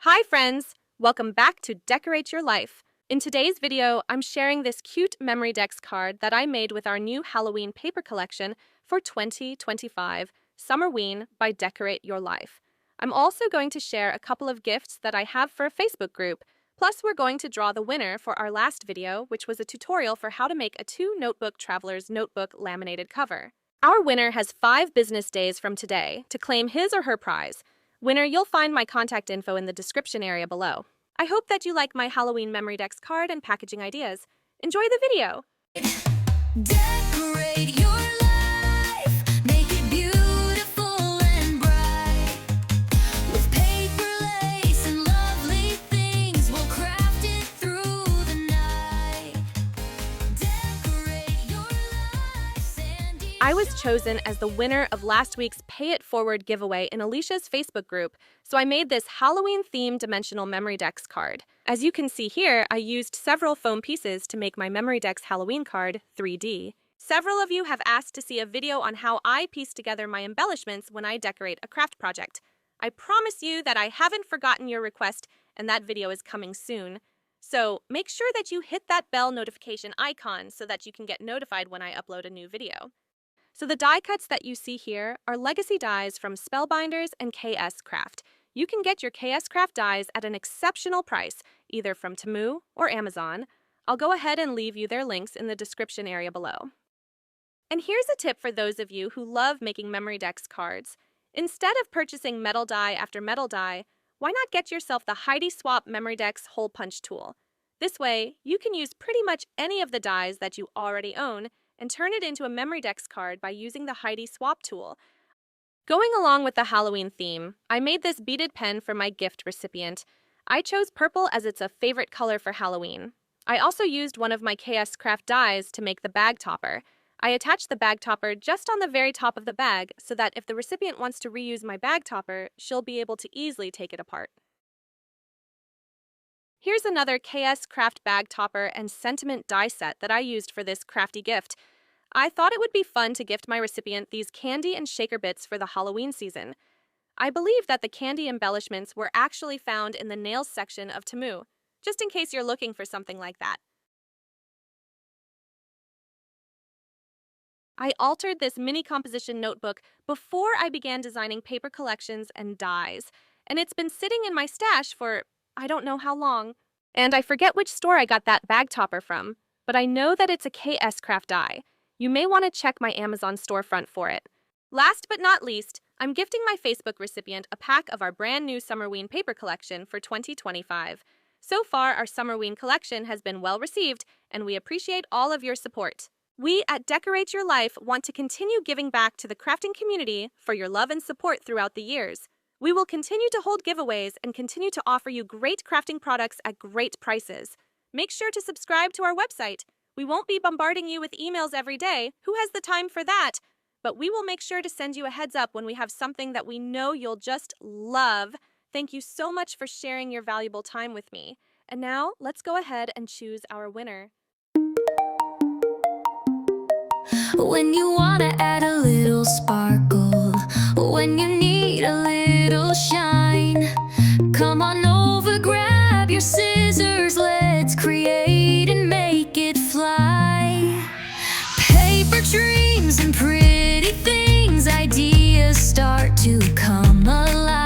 Hi friends! Welcome back to Decorate Your Life. In today's video, I'm sharing this cute Memorydex card that I made with our new Halloween paper collection for 2025, Summerween by Decorate Your Life. I'm also going to share a couple of gifts that I have for a Facebook group. Plus, we're going to draw the winner for our last video, which was a tutorial for how to make a 2-notebook traveler's notebook laminated cover. Our winner has 5 business days from today to claim his or her prize. Winner, you'll find my contact info in the description area below. I hope that you like my Halloween Memorydex card and packaging ideas. Enjoy the video! Decorate your life, make it beautiful and bright. With paper, lace, and lovely things, we'll craft it through the night. Decorate your life, Sandi. I was chosen as the winner of last week's Pay It Forward giveaway in Alicia's Facebook group, so I made this Halloween-themed dimensional Memorydex card. As you can see here, I used several foam pieces to make my Memorydex Halloween card 3D. Several of you have asked to see a video on how I piece together my embellishments when I decorate a craft project. I promise you that I haven't forgotten your request, and that video is coming soon. So make sure that you hit that bell notification icon so that you can get notified when I upload a new video. So the die cuts that you see here are legacy dies from Spellbinders and KS Craft. You can get your KS Craft dies at an exceptional price, either from Temu or Amazon. I'll go ahead and leave you their links in the description area below. And here's a tip for those of you who love making Memorydex cards. Instead of purchasing metal die after metal die, why not get yourself the HIDE Swap Memorydex hole punch tool? This way, you can use pretty much any of the dies that you already own and turn it into a Memorydex card by using the HIDE Swap tool. Going along with the Halloween theme, I made this beaded pen for my gift recipient. I chose purple as it's a favorite color for Halloween. I also used one of my KS Craft dies to make the bag topper. I attached the bag topper just on the very top of the bag so that if the recipient wants to reuse my bag topper, she'll be able to easily take it apart. Here's another KS Craft bag topper and sentiment die set that I used for this crafty gift. I thought it would be fun to gift my recipient these candy and shaker bits for the Halloween season. I believe that the candy embellishments were actually found in the nails section of Temu, just in case you're looking for something like that. I altered this mini composition notebook before I began designing paper collections and dies, and it's been sitting in my stash for I don't know how long. And I forget which store I got that bag topper from, but I know that it's a KS Craft die. You may want to check my Amazon storefront for it. Last but not least, I'm gifting my Facebook recipient a pack of our brand new Summerween paper collection for 2025. So far, our Summerween collection has been well received, and we appreciate all of your support. We at Decorate Your Life want to continue giving back to the crafting community for your love and support throughout the years. We will continue to hold giveaways and continue to offer you great crafting products at great prices. Make sure to subscribe to our website. We won't be bombarding you with emails every day. Who has the time for that? But we will make sure to send you a heads up when we have something that we know you'll just love. Thank you so much for sharing your valuable time with me. And now, let's go ahead and choose our winner. When you wanna add a little sparkle, when you need a little shine, come on over, grab your scissors, let's create and make it fly. Paper dreams and pretty things, ideas start to come alive.